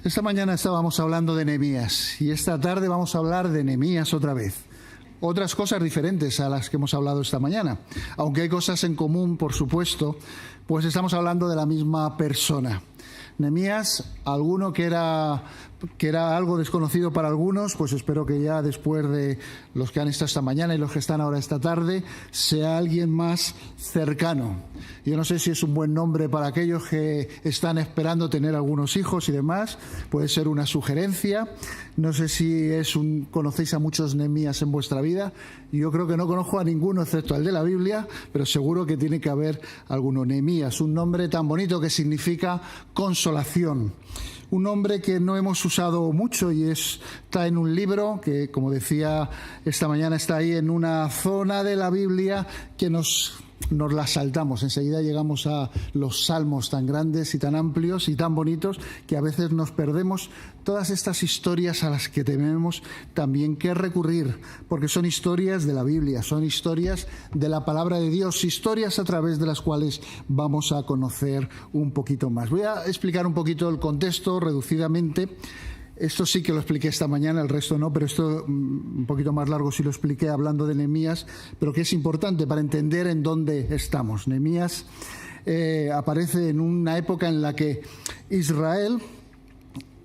Esta mañana estábamos hablando de Nehemías y esta tarde vamos a hablar de Nehemías otra vez. Otras cosas diferentes a las que hemos hablado esta mañana. Aunque hay cosas en común, por supuesto, pues estamos hablando de la misma persona. Nehemías, alguno que era algo desconocido para algunos, pues espero que ya después de los que han estado esta mañana y los que están ahora esta tarde, sea alguien más cercano. Yo no sé si es un buen nombre para aquellos que están esperando tener algunos hijos y demás, puede ser una sugerencia. No sé si conocéis a muchos Nehemías en vuestra vida. Yo creo que no conozco a ninguno excepto al de la Biblia, pero seguro que tiene que haber alguno. Nehemías, un nombre tan bonito que significa consolación. Un nombre que no hemos usado mucho y está en un libro que, como decía esta mañana, está ahí en una zona de la Biblia que nos la saltamos. Enseguida llegamos a los salmos tan grandes y tan amplios y tan bonitos que a veces nos perdemos todas estas historias a las que tenemos también que recurrir, porque son historias de la Biblia, son historias de la palabra de Dios, historias a través de las cuales vamos a conocer un poquito más. Voy a explicar un poquito el contexto reducidamente. Esto sí que lo expliqué esta mañana, el resto no, pero esto un poquito más largo sí lo expliqué hablando de Nehemías, pero que es importante para entender en dónde estamos. Nehemías aparece en una época en la que Israel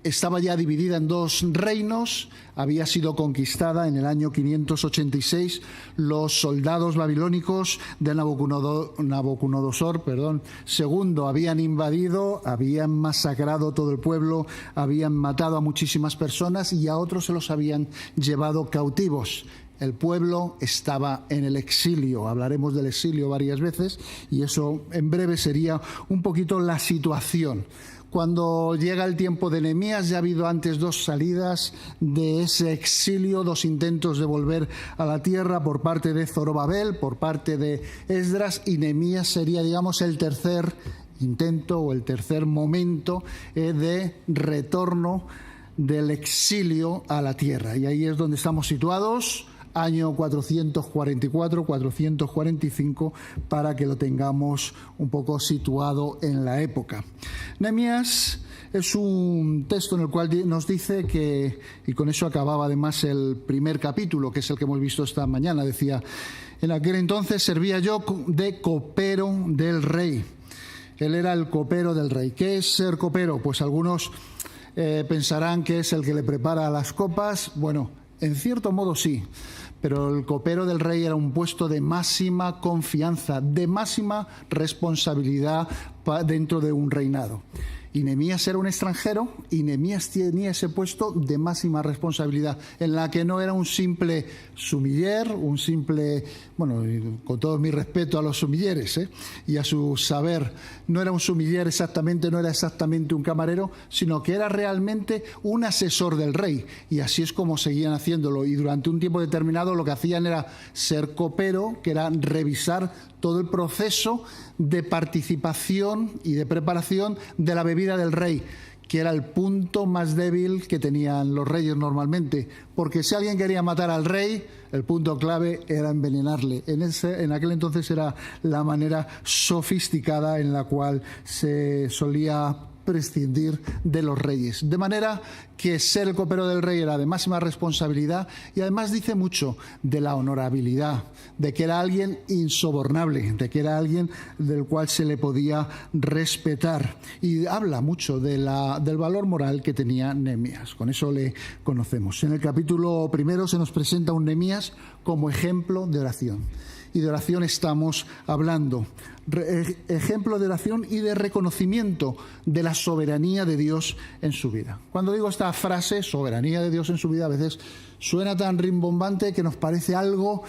estaba ya dividida en dos reinos, había sido conquistada en el año 586. Los soldados babilónicos de Nabucodonosor II habían invadido, habían masacrado todo el pueblo, habían matado a muchísimas personas y a otros se los habían llevado cautivos. El pueblo estaba en el exilio. Hablaremos del exilio varias veces y eso en breve sería un poquito la situación. Cuando llega el tiempo de Nehemías, ya ha habido antes dos salidas de ese exilio, dos intentos de volver a la tierra por parte de Zorobabel, por parte de Esdras, y Nehemías sería, digamos, el tercer intento o el tercer momento de retorno del exilio a la tierra. Y ahí es donde estamos situados. Año 444, 445, para que lo tengamos un poco situado en la época. Nehemías es un texto en el cual nos dice que, y con eso acababa además el primer capítulo, que es el que hemos visto esta mañana, decía: en aquel entonces servía yo de copero del rey. Él era el copero del rey. ¿Qué es ser copero? Pues algunos pensarán que es el que le prepara las copas. Bueno, en cierto modo sí, pero el copero del rey era un puesto de máxima confianza, de máxima responsabilidad dentro de un reinado. Y Nehemías era un extranjero y Nehemías tenía ese puesto de máxima responsabilidad, en la que no era un simple sumiller, un simple, bueno, con todo mi respeto a los sumilleres y a su saber, no era un sumiller exactamente, no era exactamente un camarero, sino que era realmente un asesor del rey. Y así es como seguían haciéndolo. Y durante un tiempo determinado lo que hacían era ser copero, que era revisar todo el proceso de participación y de preparación de la bebida del rey, que era el punto más débil que tenían los reyes normalmente, porque si alguien quería matar al rey, el punto clave era envenenarle. En aquel entonces era la manera sofisticada en la cual se solía prescindir de los reyes. De manera que ser el copero del rey era de máxima responsabilidad y además dice mucho de la honorabilidad, de que era alguien insobornable, de que era alguien del cual se le podía respetar. Y habla mucho del valor moral que tenía Nehemías. Con eso le conocemos. En el capítulo primero se nos presenta un Nehemías como ejemplo de oración. Y de oración estamos hablando. Ejemplo de oración y de reconocimiento de la soberanía de Dios en su vida. Cuando digo esta frase, soberanía de Dios en su vida, a veces suena tan rimbombante que nos parece algo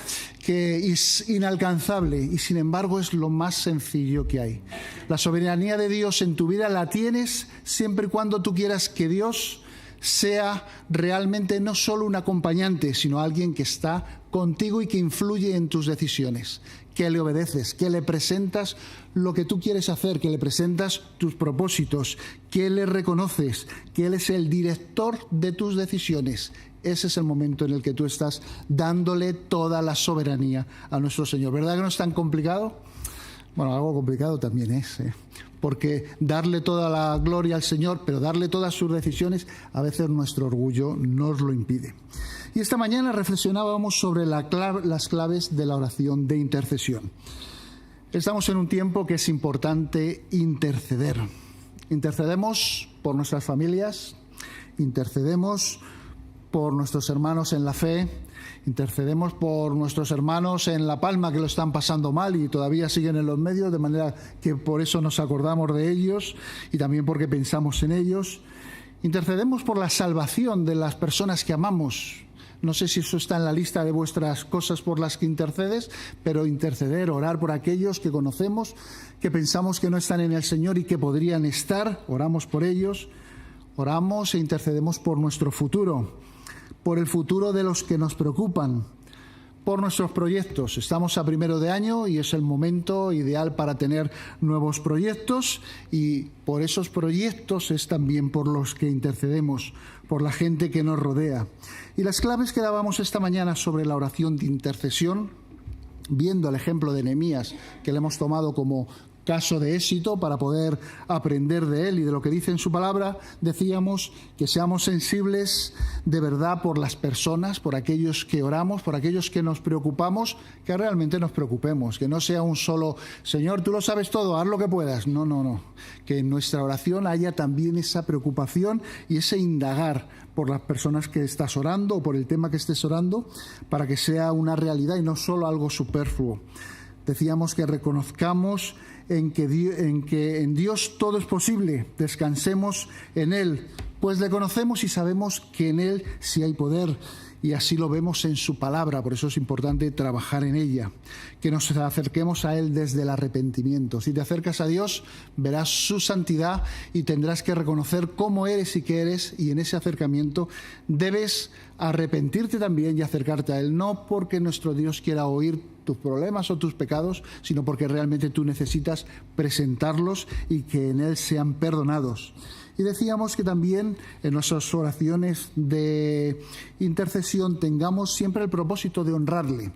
que es inalcanzable y sin embargo es lo más sencillo que hay. La soberanía de Dios en tu vida la tienes siempre y cuando tú quieras que Dios sea realmente no solo un acompañante, sino alguien que está contigo y que influye en tus decisiones, que le obedeces, que le presentas lo que tú quieres hacer, que le presentas tus propósitos, que le reconoces, que Él es el director de tus decisiones. Ese es el momento en el que tú estás dándole toda la soberanía a nuestro Señor. ¿Verdad que no es tan complicado? Bueno, algo complicado también es, porque darle toda la gloria al Señor, pero darle todas sus decisiones, a veces nuestro orgullo nos lo impide. Y esta mañana reflexionábamos sobre las claves de la oración de intercesión. Estamos en un tiempo que es importante interceder. Intercedemos por nuestras familias, intercedemos por nuestros hermanos en la fe, intercedemos por nuestros hermanos en La Palma que lo están pasando mal y todavía siguen en los medios, de manera que por eso nos acordamos de ellos y también porque pensamos en ellos. Intercedemos por la salvación de las personas que amamos. No sé si eso está en la lista de vuestras cosas por las que intercedes, pero interceder, orar por aquellos que conocemos, que pensamos que no están en el Señor y que podrían estar, oramos por ellos. Oramos e intercedemos por nuestro futuro, por el futuro de los que nos preocupan, por nuestros proyectos. Estamos a 1 de año y es el momento ideal para tener nuevos proyectos, y por esos proyectos es también por los que intercedemos, por la gente que nos rodea. Y las claves que dábamos esta mañana sobre la oración de intercesión, viendo el ejemplo de Nehemías, que le hemos tomado como caso de éxito para poder aprender de él y de lo que dice en su palabra, decíamos que seamos sensibles de verdad por las personas, por aquellos que oramos, por aquellos que nos preocupamos, que realmente nos preocupemos, que no sea un solo Señor, tú lo sabes todo, haz lo que puedas. No, que en nuestra oración haya también esa preocupación y ese indagar por las personas que estás orando o por el tema que estés orando, para que sea una realidad y no solo algo superfluo. Decíamos que reconozcamos en que en Dios todo es posible, descansemos en Él, pues le conocemos y sabemos que en Él sí hay poder, y así lo vemos en su palabra. Por eso es importante trabajar en ella, que nos acerquemos a Él desde el arrepentimiento. Si te acercas a Dios, verás su santidad y tendrás que reconocer cómo eres y qué eres, y en ese acercamiento debes arrepentirte también y acercarte a Él, no porque nuestro Dios quiera oír tus problemas o tus pecados, sino porque realmente tú necesitas presentarlos y que en Él sean perdonados. Y decíamos que también en nuestras oraciones de intercesión tengamos siempre el propósito de honrarle.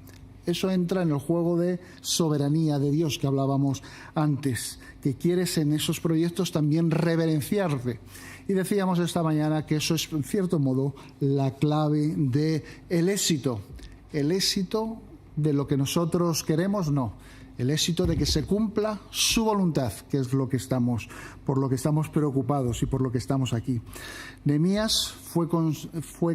Eso entra en el juego de soberanía de Dios que hablábamos antes, que quieres en esos proyectos también reverenciarle. Y decíamos esta mañana que eso es, en cierto modo, la clave del éxito. El éxito de lo que nosotros queremos, no. El éxito de que se cumpla su voluntad, que es lo que por lo que estamos preocupados y por lo que estamos aquí. Nehemías fue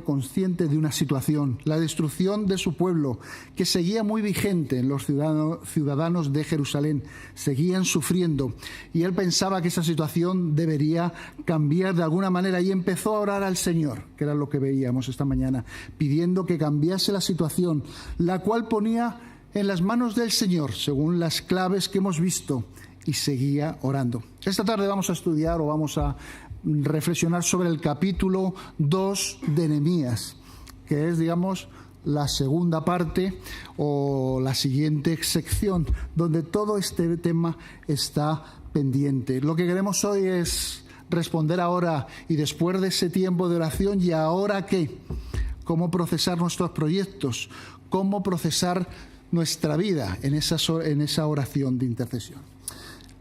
consciente de una situación, la destrucción de su pueblo, que seguía muy vigente en los ciudadanos de Jerusalén, seguían sufriendo, y él pensaba que esa situación debería cambiar de alguna manera, y empezó a orar al Señor, que era lo que veíamos esta mañana, pidiendo que cambiase la situación, la cual ponía en las manos del Señor, según las claves que hemos visto, y seguía orando. Esta tarde vamos a estudiar o vamos a reflexionar sobre el capítulo 2 de Nehemías, que es, digamos, la segunda parte o la siguiente sección, donde todo este tema está pendiente. Lo que queremos hoy es responder ahora y después de ese tiempo de oración, ¿y ahora qué? ¿Cómo procesar nuestros proyectos? ¿Cómo procesar nuestra vida en esa oración de intercesión?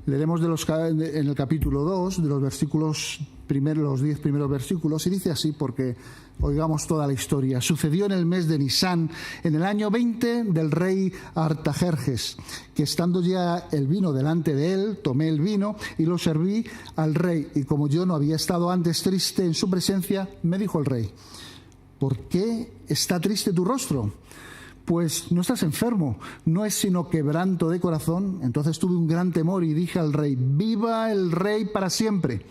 Leeremos en el capítulo 2, de los 10 primeros versículos, y dice así, porque oigamos toda la historia. Sucedió en el mes de Nisán, en el año 20 del rey Artajerjes, que estando ya el vino delante de él, tomé el vino y lo serví al rey. Y como yo no había estado antes triste en su presencia, me dijo el rey: ¿por qué está triste tu rostro? Pues no estás enfermo, no es sino quebranto de corazón. Entonces tuve un gran temor y dije al rey: viva el rey para siempre.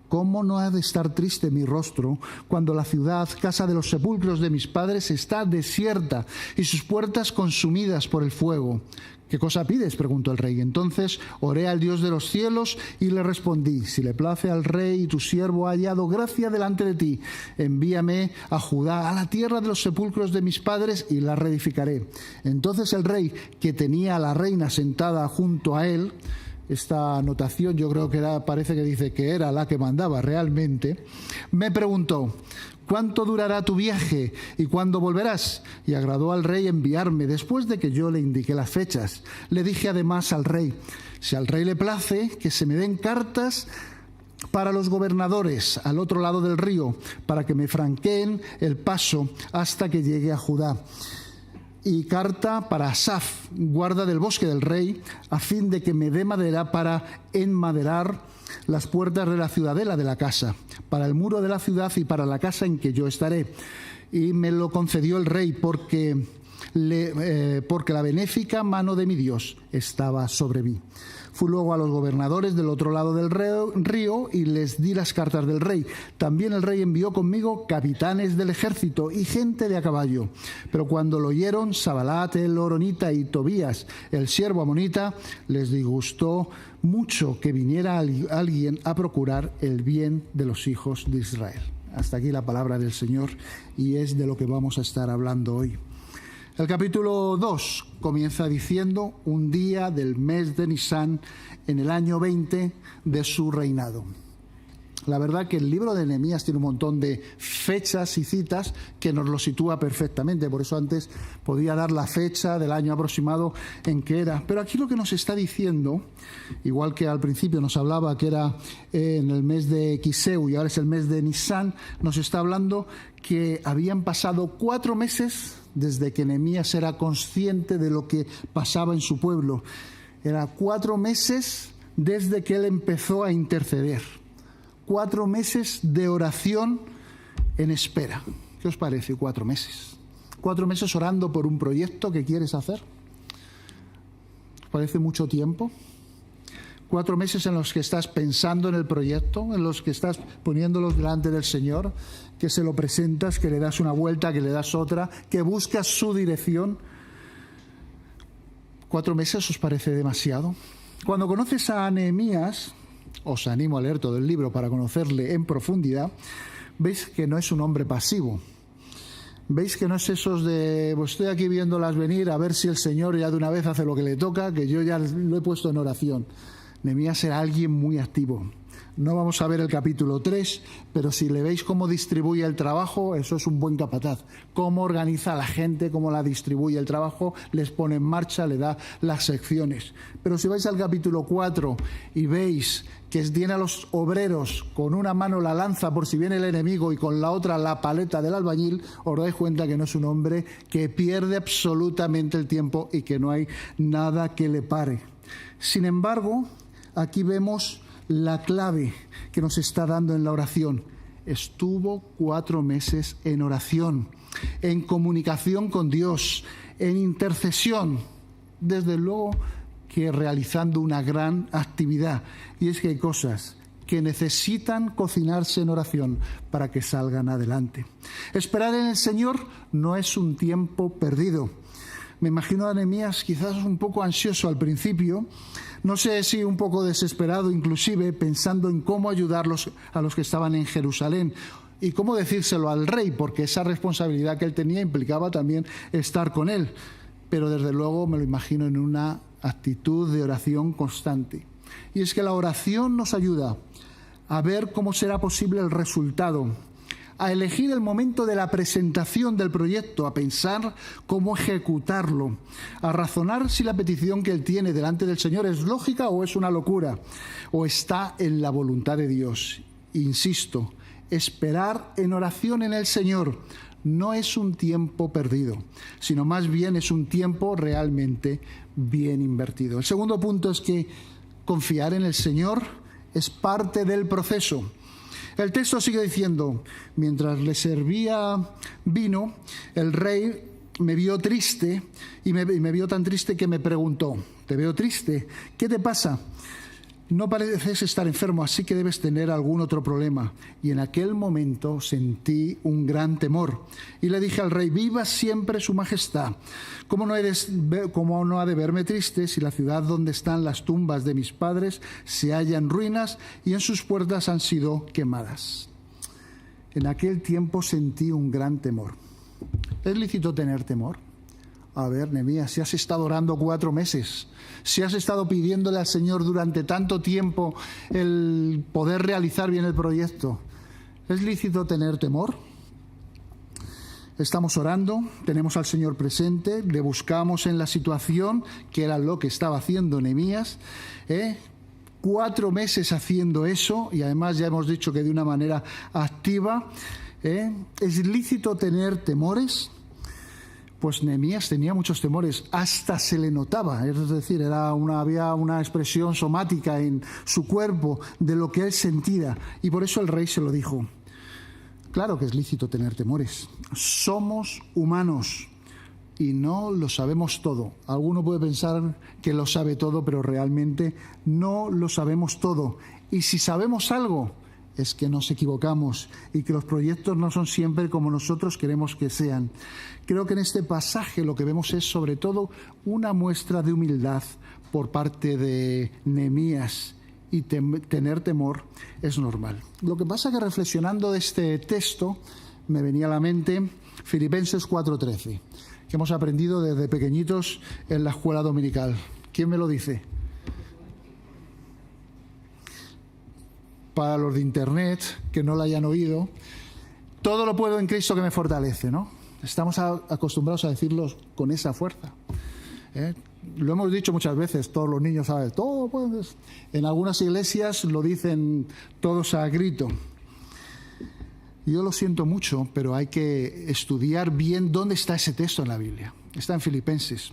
¿Cómo no ha de estar triste mi rostro cuando la ciudad, casa de los sepulcros de mis padres, está desierta y sus puertas consumidas por el fuego? ¿Qué cosa pides?, preguntó el rey. Entonces oré al Dios de los cielos y le respondí: si le place al rey y tu siervo ha hallado gracia delante de ti, envíame a Judá, a la tierra de los sepulcros de mis padres, y la reedificaré. Entonces el rey, que tenía a la reina sentada junto a él, esta anotación, yo creo que parece que dice que era la que mandaba realmente, me preguntó: ¿cuánto durará tu viaje y cuándo volverás? Y agradó al rey enviarme después de que yo le indiqué las fechas. Le dije además al rey: si al rey le place, que se me den cartas para los gobernadores al otro lado del río, para que me franqueen el paso hasta que llegue a Judá. Y carta para Asaf, guarda del bosque del rey, a fin de que me dé madera para enmaderar las puertas de la ciudadela de la casa, para el muro de la ciudad y para la casa en que yo estaré. Y me lo concedió el rey porque la benéfica mano de mi Dios estaba sobre mí. Fui luego a los gobernadores del otro lado del río y les di las cartas del rey. También el rey envió conmigo capitanes del ejército y gente de a caballo. Pero cuando lo oyeron Sanbalat el horonita y Tobías el siervo amonita, les disgustó mucho que viniera alguien a procurar el bien de los hijos de Israel. Hasta aquí la palabra del Señor, y es de lo que vamos a estar hablando hoy. El capítulo 2 comienza diciendo: un día del mes de Nisán, en el año 20 de su reinado. La verdad que el libro de Nehemías tiene un montón de fechas y citas que nos lo sitúa perfectamente. Por eso antes podía dar la fecha del año aproximado en que era. Pero aquí lo que nos está diciendo, igual que al principio nos hablaba que era en el mes de Kiseu y ahora es el mes de Nisán, nos está hablando que habían pasado 4 meses desde que Nehemías era consciente de lo que pasaba en su pueblo. Era 4 meses desde que él empezó a interceder. 4 meses de oración en espera. ¿Qué os parece 4 meses? 4 meses orando por un proyecto que quieres hacer. ¿Os parece mucho tiempo? 4 meses en los que estás pensando en el proyecto, en los que estás poniéndolos delante del Señor, que se lo presentas, que le das una vuelta, que le das otra, que buscas su dirección. 4 meses os parece demasiado. Cuando conoces a Nehemías, os animo a leer todo el libro para conocerle en profundidad, veis que no es un hombre pasivo. Veis que no es esos de, pues estoy aquí viéndolas venir a ver si el Señor ya de una vez hace lo que le toca, que yo ya lo he puesto en oración. Nehemías era alguien muy activo. No vamos a ver el capítulo 3, pero si le veis cómo distribuye el trabajo, eso es un buen capataz. Cómo organiza a la gente, cómo la distribuye el trabajo, les pone en marcha, le da las secciones. Pero si vais al capítulo 4 y veis que tiene a los obreros con una mano la lanza por si viene el enemigo y con la otra la paleta del albañil, os dais cuenta que no es un hombre que pierde absolutamente el tiempo y que no hay nada que le pare. Sin embargo, aquí vemos la clave que nos está dando en la oración. Estuvo 4 meses en oración, en comunicación con Dios, en intercesión, desde luego que realizando una gran actividad. Y es que hay cosas que necesitan cocinarse en oración para que salgan adelante. Esperar en el Señor no es un tiempo perdido. Me imagino a Nehemías quizás un poco ansioso al principio, no sé si un poco desesperado inclusive, pensando en cómo ayudarlos a los que estaban en Jerusalén y cómo decírselo al rey, porque esa responsabilidad que él tenía implicaba también estar con él. Pero desde luego me lo imagino en una actitud de oración constante. Y es que la oración nos ayuda a ver cómo será posible el resultado, a elegir el momento de la presentación del proyecto, a pensar cómo ejecutarlo, a razonar si la petición que él tiene delante del Señor es lógica o es una locura, o está en la voluntad de Dios. Insisto, esperar en oración en el Señor no es un tiempo perdido, sino más bien es un tiempo realmente bien invertido. El segundo punto es que confiar en el Señor es parte del proceso. El texto sigue diciendo: mientras le servía vino, el rey me vio triste y me vio tan triste que me preguntó: ¿te veo triste? ¿Qué te pasa? No pareces estar enfermo, así que debes tener algún otro problema. Y en aquel momento sentí un gran temor. Y le dije al rey: viva siempre su majestad. ¿Cómo no ha de verme triste si la ciudad donde están las tumbas de mis padres se halla en ruinas y en sus puertas han sido quemadas? En aquel tiempo sentí un gran temor. ¿Es lícito tener temor? A ver, Nehemías, si has estado orando 4 meses, si has estado pidiéndole al Señor durante tanto tiempo el poder realizar bien el proyecto, ¿es lícito tener temor? Estamos orando, tenemos al Señor presente, le buscamos en la situación, que era lo que estaba haciendo Nehemías, 4 meses haciendo eso, y además ya hemos dicho que de una manera activa. ¿Es lícito tener temores? Pues Nehemías tenía muchos temores, hasta se le notaba, es decir, había una expresión somática en su cuerpo de lo que él sentía, y por eso el rey se lo dijo. Claro que es lícito tener temores. Somos humanos y no lo sabemos todo. Alguno puede pensar que lo sabe todo, pero realmente no lo sabemos todo. Y si sabemos algo, es que nos equivocamos y que los proyectos no son siempre como nosotros queremos que sean. Creo que en este pasaje lo que vemos es sobre todo una muestra de humildad por parte de Nehemías. Y tener temor es normal. Lo que pasa es que reflexionando de este texto me venía a la mente Filipenses 4:13, que hemos aprendido desde pequeñitos en la escuela dominical. ¿Quién me lo dice? Para los de internet que no lo hayan oído, todo lo puedo en Cristo que me fortalece, ¿no? Estamos acostumbrados a decirlo con esa fuerza. Lo hemos dicho muchas veces, todos los niños saben, todo puedes. En algunas iglesias lo dicen todos a grito. Yo lo siento mucho, pero hay que estudiar bien dónde está ese texto en la Biblia. Está en Filipenses.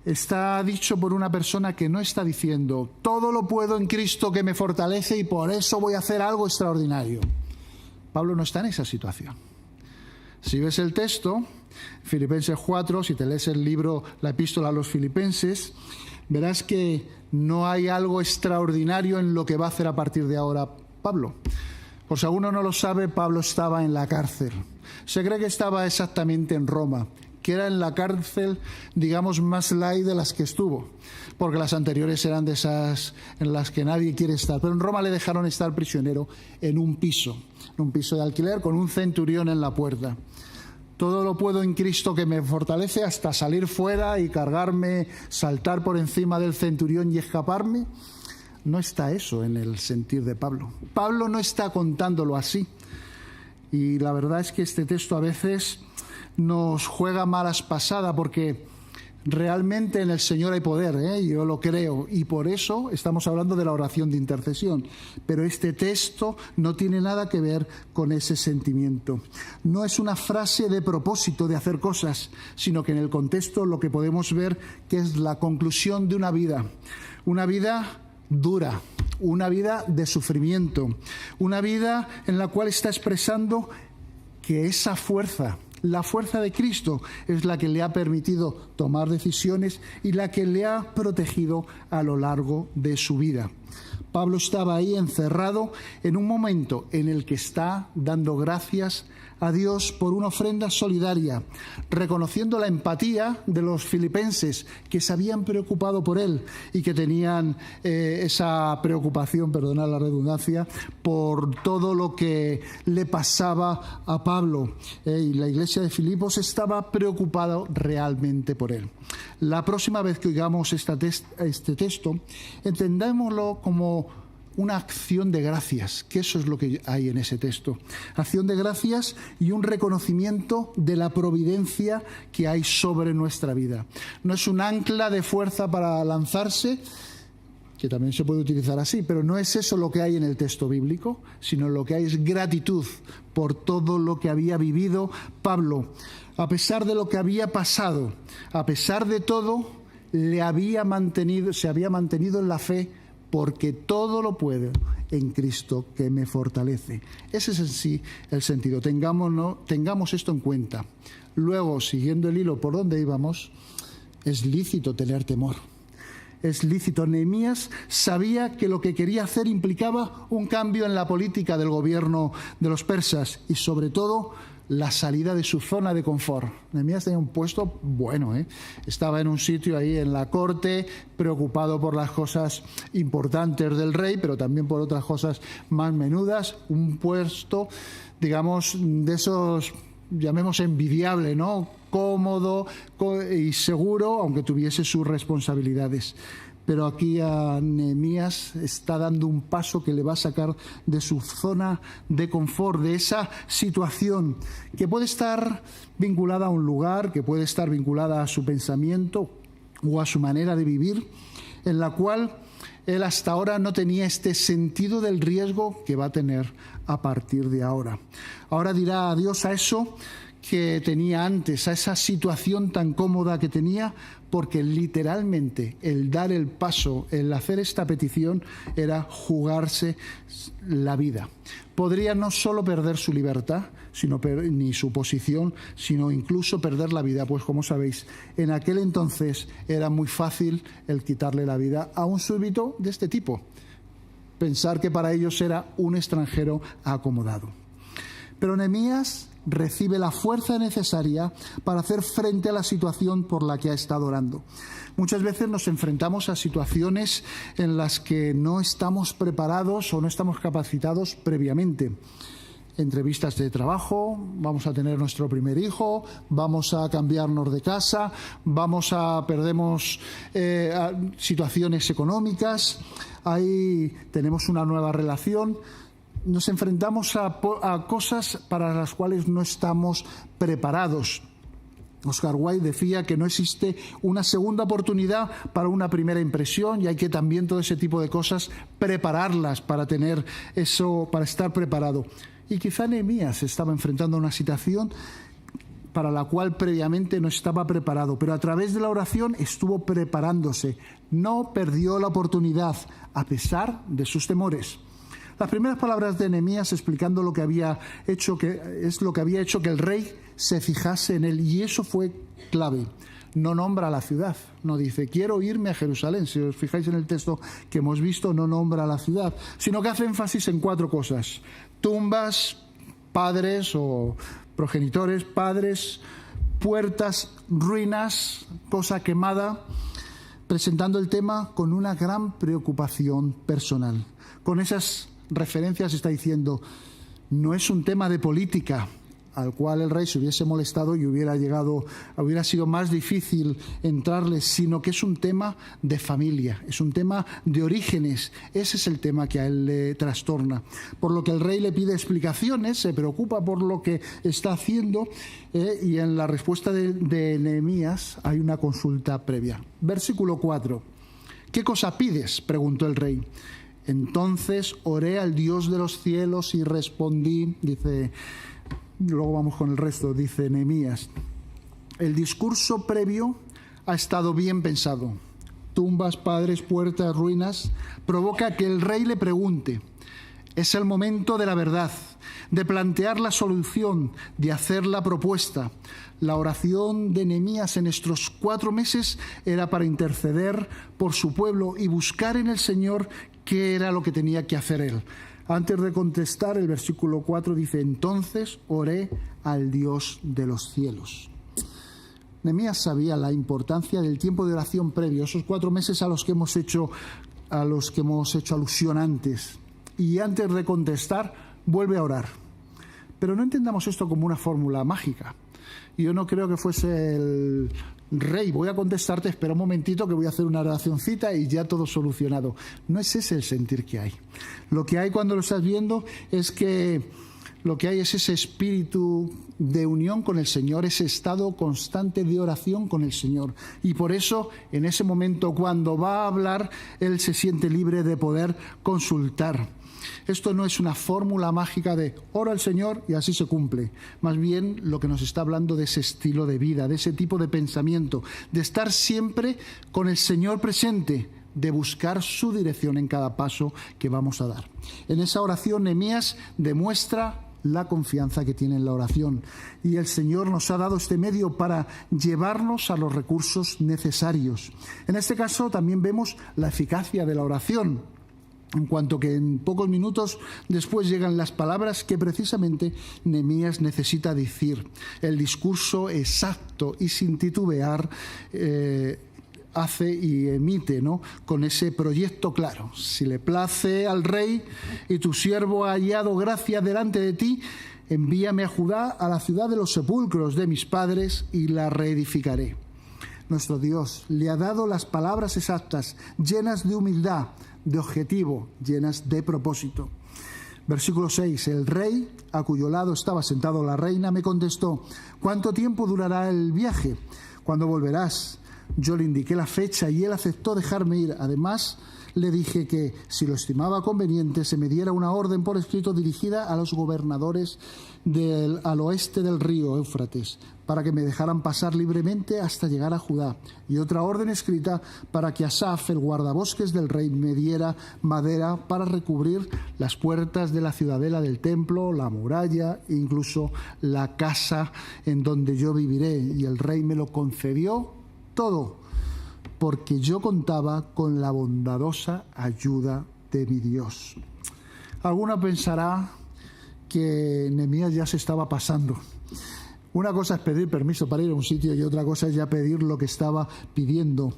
Está dicho por una persona que no está diciendo, todo lo puedo en Cristo que me fortalece y por eso voy a hacer algo extraordinario. Pablo no está en esa situación. Si ves el texto, Filipenses 4, si te lees el libro, la epístola a los Filipenses, verás que no hay algo extraordinario en lo que va a hacer a partir de ahora Pablo. Por si alguno no lo sabe, Pablo estaba en la cárcel. Se cree que estaba exactamente en Roma, que era en la cárcel, digamos, más light de las que estuvo, porque las anteriores eran de esas en las que nadie quiere estar. Pero en Roma le dejaron estar prisionero en un piso de alquiler con un centurión en la puerta. Todo lo puedo en Cristo que me fortalece, hasta salir fuera y cargarme, saltar por encima del centurión y escaparme. No está eso en el sentir de Pablo. Pablo no está contándolo así. Y la verdad es que este texto a veces nos juega malas pasadas, porque realmente en el Señor hay poder, yo lo creo, y por eso estamos hablando de la oración de intercesión. Pero este texto no tiene nada que ver con ese sentimiento. No es una frase de propósito de hacer cosas, sino que en el contexto lo que podemos ver que es la conclusión de una vida dura, una vida de sufrimiento, una vida en la cual está expresando que esa fuerza, la fuerza de Cristo, es la que le ha permitido tomar decisiones y la que le ha protegido a lo largo de su vida. Pablo estaba ahí encerrado en un momento en el que está dando gracias a Dios por una ofrenda solidaria, reconociendo la empatía de los filipenses que se habían preocupado por él y que tenían esa preocupación, perdonad la redundancia, por todo lo que le pasaba a Pablo. Y la iglesia de Filipos estaba preocupada realmente por él. La próxima vez que oigamos este texto, entendámoslo como una acción de gracias, que eso es lo que hay en ese texto. Acción de gracias y un reconocimiento de la providencia que hay sobre nuestra vida. No es un ancla de fuerza para lanzarse, que también se puede utilizar así, pero no es eso lo que hay en el texto bíblico, sino lo que hay es gratitud por todo lo que había vivido Pablo. A pesar de lo que había pasado, a pesar de todo, se había mantenido en la fe, porque todo lo puedo en Cristo que me fortalece. Ese es en sí el sentido. Tengamos esto en cuenta. Luego, siguiendo el hilo por donde íbamos, es lícito tener temor. Es lícito. Nehemías sabía que lo que quería hacer implicaba un cambio en la política del gobierno de los persas y, sobre todo, la salida de su zona de confort. Nehemías tenía un puesto bueno, Estaba en un sitio ahí en la corte, preocupado por las cosas importantes del rey, pero también por otras cosas más menudas. Un puesto, digamos, de esos llamemos envidiable, ¿no? Cómodo y seguro, aunque tuviese sus responsabilidades. Pero aquí a Nehemías está dando un paso que le va a sacar de su zona de confort, de esa situación que puede estar vinculada a un lugar, que puede estar vinculada a su pensamiento o a su manera de vivir, en la cual él hasta ahora no tenía este sentido del riesgo que va a tener a partir de ahora. Ahora dirá adiós a eso que tenía antes, a esa situación tan cómoda que tenía, porque literalmente el dar el paso, el hacer esta petición, era jugarse la vida. Podría no solo perder su libertad, ni su posición, sino incluso perder la vida, pues como sabéis, en aquel entonces era muy fácil el quitarle la vida a un súbdito de este tipo. Pensar que para ellos era un extranjero acomodado. Pero Nehemías recibe la fuerza necesaria para hacer frente a la situación por la que ha estado orando. Muchas veces nos enfrentamos a situaciones en las que no estamos preparados o no estamos capacitados previamente. Entrevistas de trabajo, vamos a tener nuestro primer hijo, vamos a cambiarnos de casa, perdemos situaciones económicas, ahí tenemos una nueva relación. Nos enfrentamos a cosas para las cuales no estamos preparados. Oscar Wilde decía que no existe una segunda oportunidad para una primera impresión y hay que también todo ese tipo de cosas prepararlas para tener eso, para estar preparado. Y quizá Nehemías estaba enfrentando a una situación para la cual previamente no estaba preparado, pero a través de la oración estuvo preparándose. No perdió la oportunidad a pesar de sus temores. Las primeras palabras de Nehemías explicando lo que había hecho que el rey se fijase en él, y eso fue clave. No nombra a la ciudad, no dice quiero irme a Jerusalén. Si os fijáis en el texto que hemos visto, no nombra a la ciudad, sino que hace énfasis en 4 cosas: tumbas, padres o progenitores, padres, puertas, ruinas, cosa quemada, presentando el tema con una gran preocupación personal. Con esas referencias está diciendo, no es un tema de política al cual el rey se hubiese molestado y hubiera sido más difícil entrarle, sino que es un tema de familia, es un tema de orígenes. Ese es el tema que a él le trastorna. Por lo que el rey le pide explicaciones, se preocupa por lo que está haciendo, y en la respuesta de Nehemías hay una consulta previa. Versículo 4. ¿Qué cosa pides?, preguntó el rey. Entonces oré al Dios de los cielos y respondí, dice, luego vamos con el resto, dice Nehemías. El discurso previo ha estado bien pensado. Tumbas, padres, puertas, ruinas, provoca que el rey le pregunte. Es el momento de la verdad, de plantear la solución, de hacer la propuesta. La oración de Nehemías en estos 4 meses era para interceder por su pueblo y buscar en el Señor qué era lo que tenía que hacer él. Antes de contestar, el versículo 4 dice, entonces oré al Dios de los cielos. Nehemías sabía la importancia del tiempo de oración previo, esos 4 meses a los que hemos hecho alusión antes. Y antes de contestar, vuelve a orar. Pero no entendamos esto como una fórmula mágica. Yo no creo que fuese el rey, voy a contestarte, espera un momentito que voy a hacer una oracioncita y ya todo solucionado. No es ese el sentir que hay. Lo que hay cuando lo estás viendo es que lo que hay es ese espíritu de unión con el Señor, ese estado constante de oración con el Señor. Y por eso, en ese momento, cuando va a hablar, él se siente libre de poder consultar. Esto no es una fórmula mágica de oro al Señor y así se cumple. Más bien lo que nos está hablando de ese estilo de vida, de ese tipo de pensamiento, de estar siempre con el Señor presente, de buscar su dirección en cada paso que vamos a dar. En esa oración Nehemías demuestra la confianza que tiene en la oración, y el Señor nos ha dado este medio para llevarnos a los recursos necesarios. En este caso también vemos la eficacia de la oración, en cuanto que en pocos minutos después llegan las palabras que precisamente Nehemías necesita decir. El discurso exacto y sin titubear hace y emite, ¿no?, con ese proyecto claro. Si le place al rey y tu siervo ha hallado gracia delante de ti, Envíame a Judá, a la ciudad de los sepulcros de mis padres, y la reedificaré. Nuestro Dios le ha dado las palabras exactas, llenas de humildad, de objetivo, llenas de propósito. Versículo 6. El rey, a cuyo lado estaba sentado la reina, me contestó: ¿cuánto tiempo durará el viaje? ¿Cuándo volverás? Yo le indiqué la fecha y él aceptó dejarme ir. Además, le dije que, si lo estimaba conveniente, se me diera una orden por escrito dirigida a los gobernadores al oeste del río Éufrates, para que me dejaran pasar libremente hasta llegar a Judá, y otra orden escrita para que Asaf, el guardabosques del rey, me diera madera para recubrir las puertas de la ciudadela del templo, la muralla e incluso la casa en donde yo viviré. Y el rey me lo concedió todo, porque yo contaba con la bondadosa ayuda de mi Dios. Alguno pensará que Nehemías ya se estaba pasando. Una cosa es pedir permiso para ir a un sitio y otra cosa es ya pedir lo que estaba pidiendo.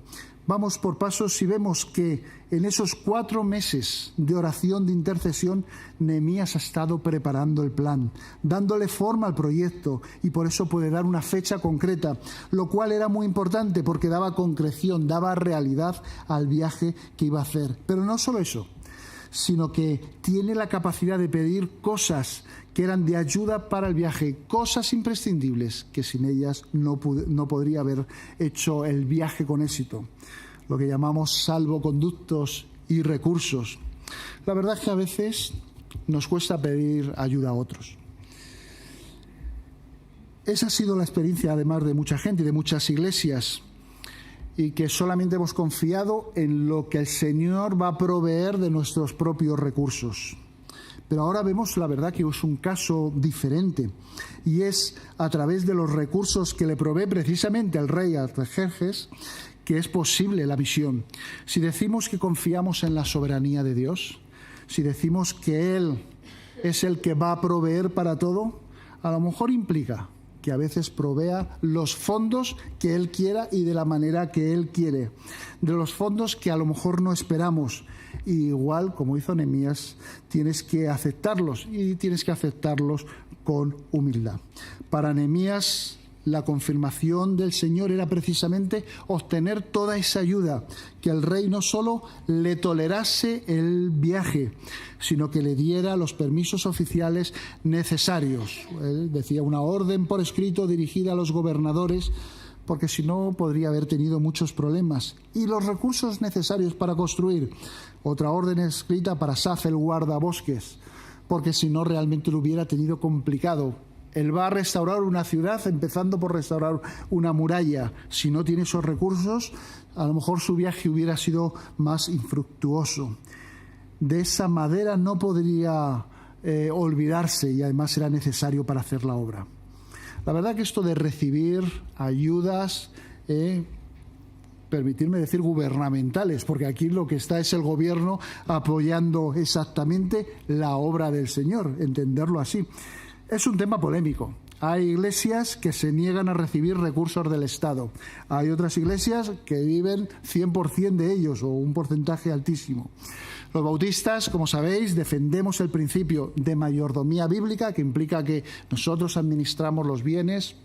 Vamos por pasos y vemos que en esos 4 meses de oración, de intercesión, Nehemías ha estado preparando el plan, dándole forma al proyecto, y por eso puede dar una fecha concreta, lo cual era muy importante porque daba concreción, daba realidad al viaje que iba a hacer. Pero no solo eso, sino que tiene la capacidad de pedir cosas que eran de ayuda para el viaje, cosas imprescindibles que sin ellas no podría haber hecho el viaje con éxito, lo que llamamos salvoconductos y recursos. La verdad es que a veces nos cuesta pedir ayuda a otros. Esa ha sido la experiencia, además, de mucha gente y de muchas iglesias, y que solamente hemos confiado en lo que el Señor va a proveer de nuestros propios recursos. Pero ahora vemos, la verdad, que es un caso diferente, y es a través de los recursos que le provee precisamente al rey Artajerjes que es posible la misión. Si decimos que confiamos en la soberanía de Dios, si decimos que Él es el que va a proveer para todo, a lo mejor implica que a veces provea los fondos que Él quiera y de la manera que Él quiere, de los fondos que a lo mejor no esperamos. Y igual, como hizo Nehemías, tienes que aceptarlos, y tienes que aceptarlos con humildad. Para Nehemías, la confirmación del Señor era precisamente obtener toda esa ayuda, que el rey no solo le tolerase el viaje, sino que le diera los permisos oficiales necesarios. Él decía una orden por escrito dirigida a los gobernadores, porque si no podría haber tenido muchos problemas. Y los recursos necesarios para construir. Otra orden escrita para Asaf, el guardabosques, porque si no realmente lo hubiera tenido complicado. Él va a restaurar una ciudad empezando por restaurar una muralla. Si no tiene esos recursos, a lo mejor su viaje hubiera sido más infructuoso. De esa madera no podría olvidarse, y además era necesario para hacer la obra. La verdad que esto de recibir ayudas, permitirme decir gubernamentales, porque aquí lo que está es el gobierno apoyando exactamente la obra del Señor, entenderlo así. Es un tema polémico. Hay iglesias que se niegan a recibir recursos del Estado. Hay otras iglesias que viven 100% de ellos, o un porcentaje altísimo. Los bautistas, como sabéis, defendemos el principio de mayordomía bíblica, que implica que nosotros administramos los bienes,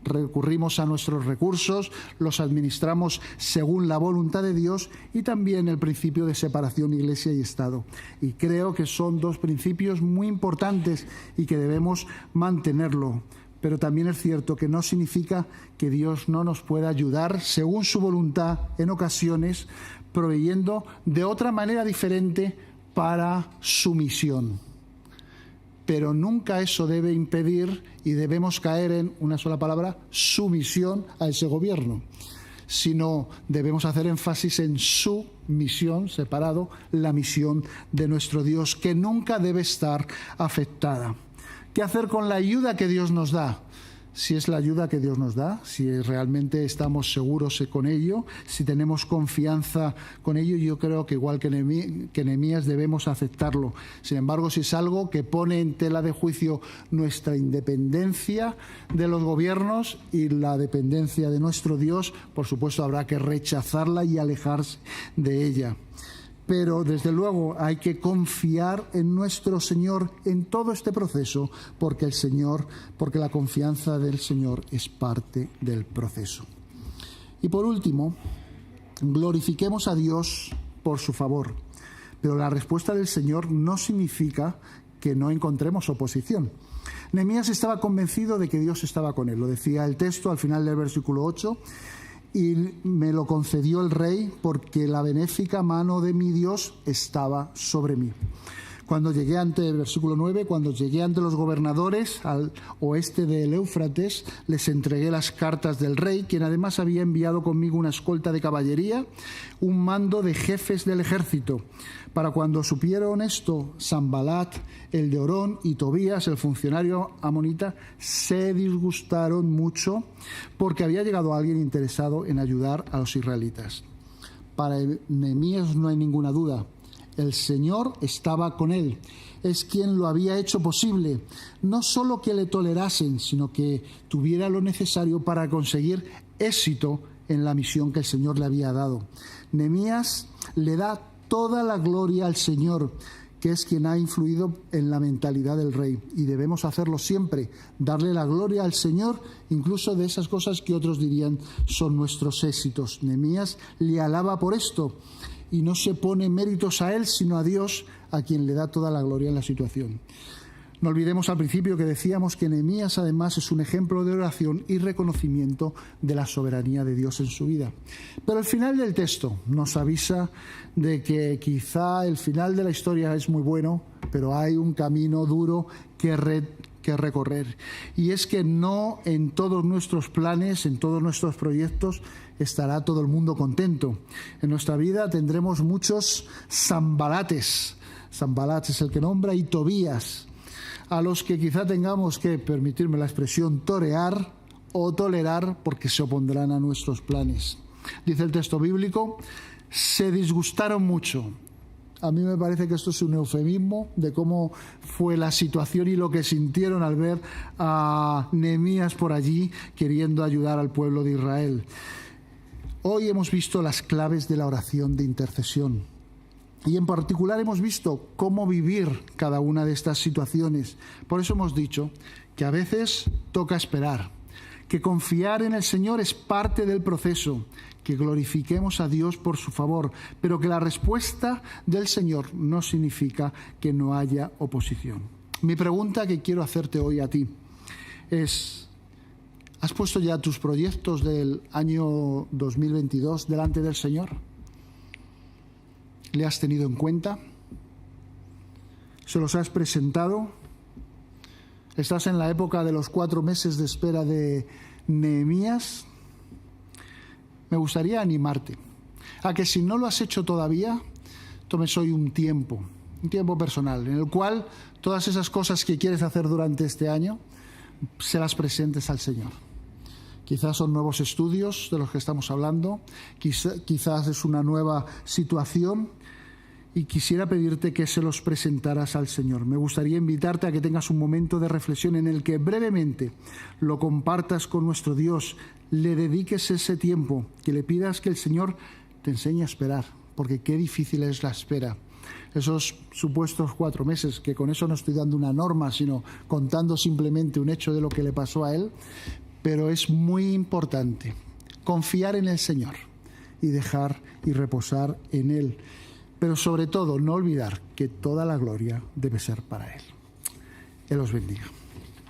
recurrimos a nuestros recursos, los administramos según la voluntad de Dios, y también el principio de separación Iglesia y Estado. Y creo que son 2 principios muy importantes y que debemos mantenerlo. Pero también es cierto que no significa que Dios no nos pueda ayudar según su voluntad en ocasiones, proveyendo de otra manera diferente para su misión. Pero nunca eso debe impedir, y debemos caer en una sola palabra, sumisión a ese gobierno, sino debemos hacer énfasis en su misión, separado la misión de nuestro Dios, que nunca debe estar afectada. ¿Qué hacer con la ayuda que Dios nos da? Si es la ayuda que Dios nos da, si realmente estamos seguros con ello, si tenemos confianza con ello, yo creo que igual que Nehemías debemos aceptarlo. Sin embargo, si es algo que pone en tela de juicio nuestra independencia de los gobiernos y la dependencia de nuestro Dios, por supuesto habrá que rechazarla y alejarse de ella. Pero desde luego hay que confiar en nuestro Señor en todo este proceso, porque la confianza del Señor es parte del proceso. Y por último, glorifiquemos a Dios por su favor. Pero la respuesta del Señor no significa que no encontremos oposición. Nehemías estaba convencido de que Dios estaba con él. Lo decía el texto al final del versículo 8. Y me lo concedió el rey porque la benéfica mano de mi Dios estaba sobre mí. Cuando llegué ante el versículo 9, cuando llegué ante los gobernadores al oeste del Éufrates, les entregué las cartas del rey, quien además había enviado conmigo una escolta de caballería, un mando de jefes del ejército. Para cuando supieron esto, Sanbalat, el de Orón, y Tobías, el funcionario amonita, se disgustaron mucho porque había llegado alguien interesado en ayudar a los israelitas. Para Nehemías no hay ninguna duda. El Señor estaba con él. Es quien lo había hecho posible. No solo que le tolerasen, sino que tuviera lo necesario para conseguir éxito en la misión que el Señor le había dado. Nehemías le da toda la gloria al Señor, que es quien ha influido en la mentalidad del rey. Y debemos hacerlo siempre, darle la gloria al Señor, incluso de esas cosas que otros dirían son nuestros éxitos. Nehemías le alaba por esto. Y no se pone méritos a él, sino a Dios, a quien le da toda la gloria en la situación. No olvidemos al principio que decíamos que Nehemías además es un ejemplo de oración y reconocimiento de la soberanía de Dios en su vida. Pero el final del texto nos avisa de que quizá el final de la historia es muy bueno, pero hay un camino duro que recorrer. Y es que no en todos nuestros planes, en todos nuestros proyectos, estará todo el mundo contento. En nuestra vida tendremos muchos Sanbalates. Sanbalat es el que nombra, y Tobías, a los que quizá tengamos que, permitirme la expresión, torear o tolerar porque se opondrán a nuestros planes. Dice el texto bíblico, se disgustaron mucho. A mí me parece que esto es un eufemismo de cómo fue la situación y lo que sintieron al ver a Nehemías por allí queriendo ayudar al pueblo de Israel. Hoy hemos visto las claves de la oración de intercesión y en particular hemos visto cómo vivir cada una de estas situaciones. Por eso hemos dicho que a veces toca esperar, que confiar en el Señor es parte del proceso, que glorifiquemos a Dios por su favor, pero que la respuesta del Señor no significa que no haya oposición. Mi pregunta que quiero hacerte hoy a ti es: ¿has puesto ya tus proyectos del año 2022 delante del Señor? ¿Le has tenido en cuenta? ¿Se los has presentado? ¿Estás en la época de los 4 meses de espera de Nehemías? Me gustaría animarte a que, si no lo has hecho todavía, tomes hoy un tiempo personal en el cual todas esas cosas que quieres hacer durante este año se las presentes al Señor. Quizás son nuevos estudios de los que estamos hablando, quizás es una nueva situación, y quisiera pedirte que se los presentaras al Señor. Me gustaría invitarte a que tengas un momento de reflexión en el que brevemente lo compartas con nuestro Dios, le dediques ese tiempo, que le pidas que el Señor te enseñe a esperar, porque qué difícil es la espera. Esos supuestos 4 meses, que con eso no estoy dando una norma, sino contando simplemente un hecho de lo que le pasó a él, pero es muy importante confiar en el Señor y dejar y reposar en Él. Pero sobre todo, no olvidar que toda la gloria debe ser para Él. Él os bendiga.